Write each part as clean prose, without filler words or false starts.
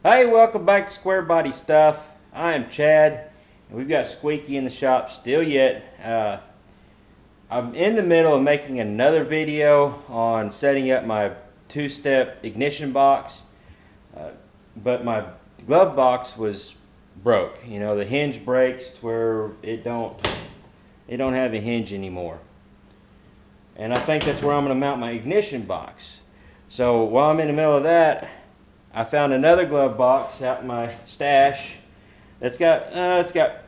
Hey, welcome back to Squarebody Stuff. I am Chad, and we've got Squeaky in the shop still yet. I'm in the middle of making another video on setting up my two-step ignition box, but my glove box was broke. You know, the hinge breaks to where it don't have a hinge anymore. And I think that's where I'm going to mount my ignition box. So while I'm in the middle of that, I found another glove box out in my stash that's got it's got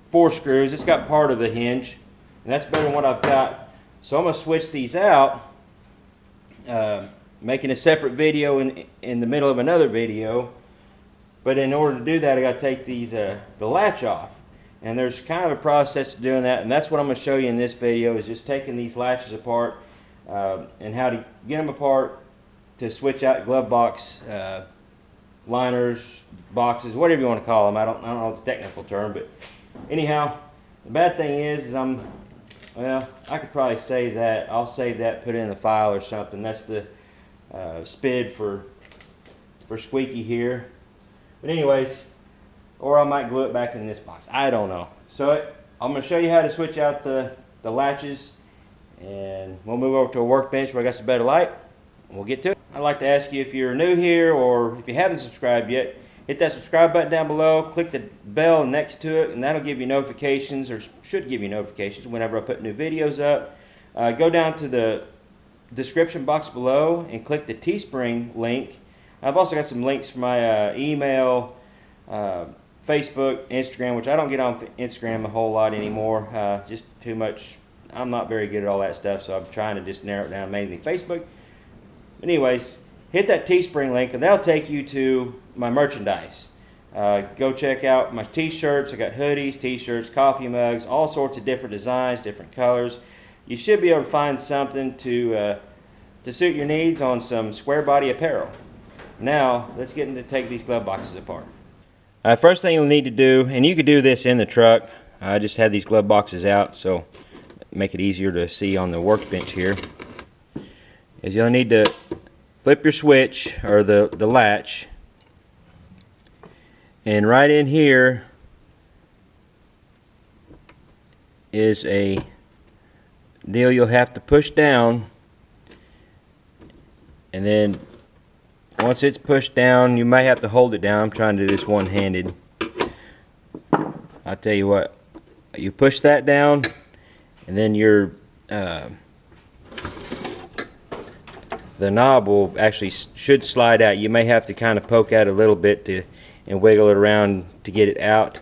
4 screws. It's got part of the hinge, and that's better than what I've got. So I'm gonna switch these out, making a separate video in the middle of another video. But in order to do that, I got to take these the latch off, and there's kind of a process to doing that, and that's what I'm going to show you in this video, is just taking these latches apart and how to get them apart to switch out glove box liners, boxes, whatever you want to call them. I don't know the technical term, but anyhow, the bad thing is well, I could probably save that. I'll save that, put it in a file or something. That's the SPID for Squeaky here. But anyways, or I might glue it back in this box. I don't know. So I'm going to show you how to switch out the latches, and we'll move over to a workbench where I got some better light, and we'll get to it. I'd like to ask you, if you're new here or if you haven't subscribed yet, hit that subscribe button down below, click the bell next to it, and that'll give you notifications, or should give you notifications whenever I put new videos up. Go down to the description box below and click the Teespring link. I've also got some links for my email, Facebook, Instagram, which I don't get on Instagram a whole lot anymore, just too much. I'm not very good at all that stuff, so I'm trying to just narrow it down, mainly Facebook. Anyways, hit that Teespring link, and that'll take you to my merchandise. Go check out my t-shirts. I got hoodies, t-shirts, coffee mugs, all sorts of different designs, different colors. You should be able to find something to suit your needs on some Squarebody apparel. Now, let's get into take these glove boxes apart. First thing you'll need to do, and you could do this in the truck. I just had these glove boxes out, so make it easier to see on the workbench here, is you'll need to flip your switch, or the latch, and right in here is a deal you'll have to push down, and then once it's pushed down, you may have to hold it down. I'm trying to do this one-handed. I'll tell you what, you push that down, and then your the knob will actually should slide out. You may have to kind of poke out a little bit and wiggle it around to get it out.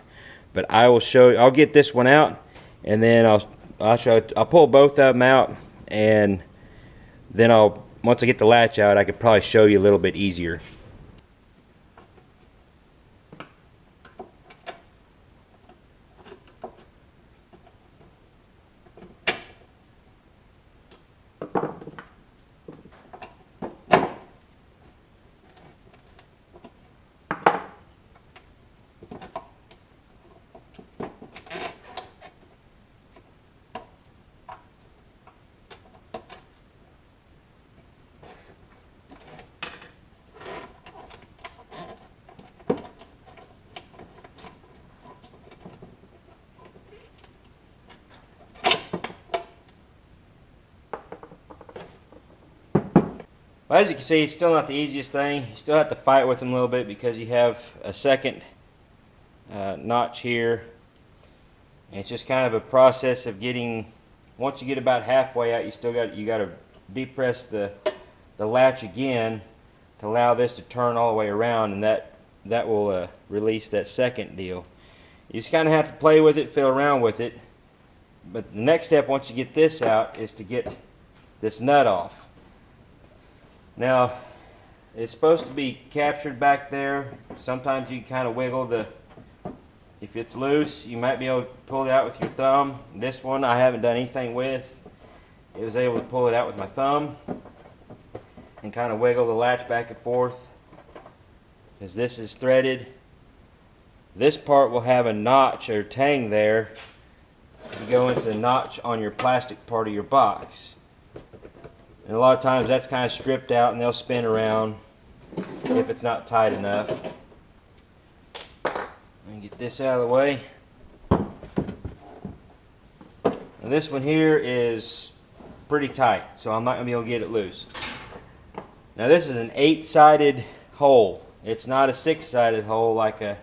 But I will show you. I'll get this one out, and then I'll pull both of them out, and then once I get the latch out, I could probably show you a little bit easier. Well, as you can see, it's still not the easiest thing. You still have to fight with them a little bit because you have a second notch here. And it's just kind of a process of getting, once you get about halfway out, you got to depress the latch again to allow this to turn all the way around, and that will release that second deal. You just kind of have to play with it, fiddle around with it. But the next step, once you get this out, is to get this nut off. Now, it's supposed to be captured back there. Sometimes you kind of wiggle if it's loose, you might be able to pull it out with your thumb. This one I haven't done anything with. I was able to pull it out with my thumb and kind of wiggle the latch back and forth. As this is threaded, this part will have a notch or tang there. You go into the notch on your plastic part of your box. And a lot of times that's kind of stripped out, and they'll spin around if it's not tight enough. Let me get this out of the way. Now this one here is pretty tight, so I'm not going to be able to get it loose. Now this is an 8-sided hole. It's not a 6-sided hole like a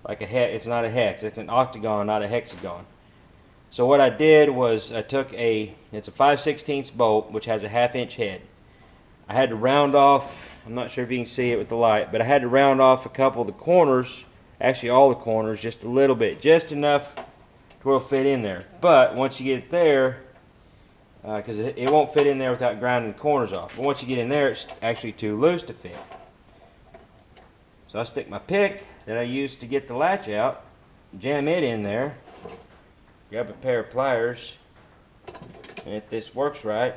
hex. It's not a hex. It's an octagon, not a hexagon. So what I did was I took it's a 5/16 bolt, which has a 1/2 inch head. I had to round off, I'm not sure if you can see it with the light, but I had to round off a couple of the corners, actually all the corners, just a little bit, just enough to where it'll fit in there. But once you get it there, because it won't fit in there without grinding the corners off. But once you get in there, it's actually too loose to fit. So I stick my pick that I used to get the latch out, jam it in there, grab a pair of pliers, and if this works right,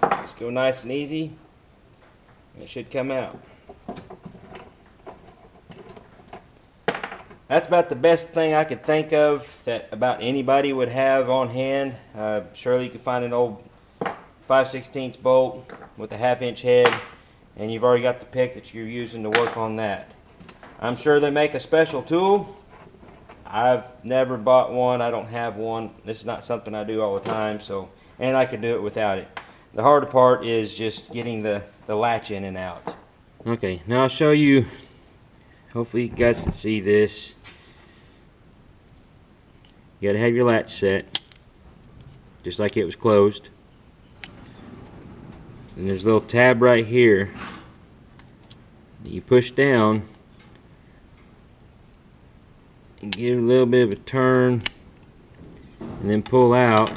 just go nice and easy, and it should come out. That's about the best thing I could think of that about anybody would have on hand. Surely you could find an old 5/16 bolt with a 1/2 inch head, and you've already got the pick that you're using to work on that. I'm sure they make a special tool. I've never bought one. I don't have one. This is not something I do all the time, so, and I could do it without it. The harder part is just getting the latch in and out. Okay, now I'll show you. Hopefully you guys can see this. You gotta have your latch set just like it was closed. And there's a little tab right here that you push down and give it a little bit of a turn and then pull out.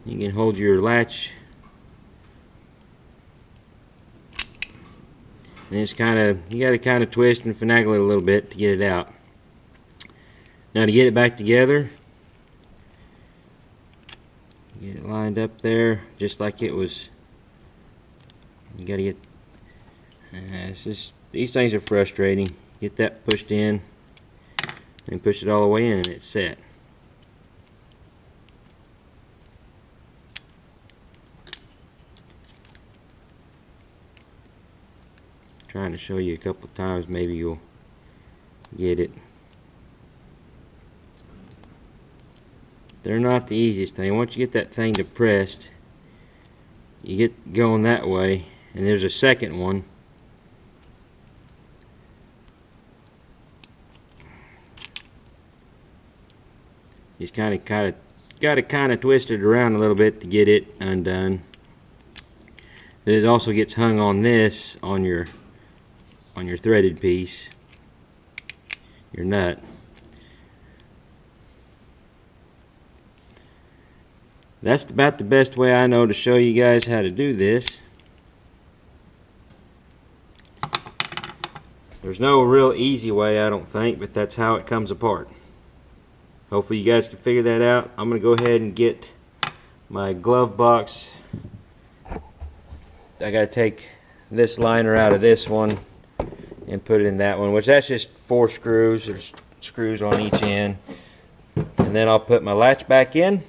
You can hold your latch and it's you gotta kind of twist and finagle it a little bit to get it out. Now to get it back together, get it lined up there just like it was. You gotta get, these things are frustrating. Get that pushed in and push it all the way in and it's set. Trying to show you a couple times, maybe you'll get it. They're not the easiest thing. Once you get that thing depressed, you get going that way, and there's a second one. Just got to kind of twist it around a little bit to get it undone. It also gets hung on this on your threaded piece, your nut. That's about the best way I know to show you guys how to do this. There's no real easy way, I don't think, but that's how it comes apart. Hopefully you guys can figure that out. I'm going to go ahead and get my glove box. I got to take this liner out of this one and put it in that one, which that's just 4 screws. There's screws on each end. And then I'll put my latch back in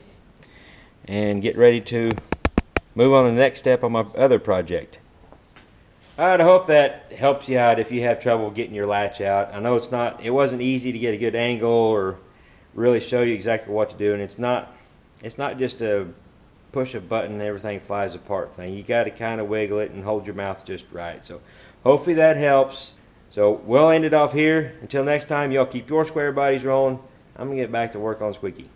and get ready to move on to the next step on my other project. Alright, I hope that helps you out if you have trouble getting your latch out. I know it wasn't easy to get a good angle or really show you exactly what to do, and it's not just a push a button and everything flies apart thing. You got to kind of wiggle it and hold your mouth just right. So hopefully that helps. So we'll end it off here. Until next time, y'all keep your square bodies rolling. I'm gonna get back to work on Squeaky.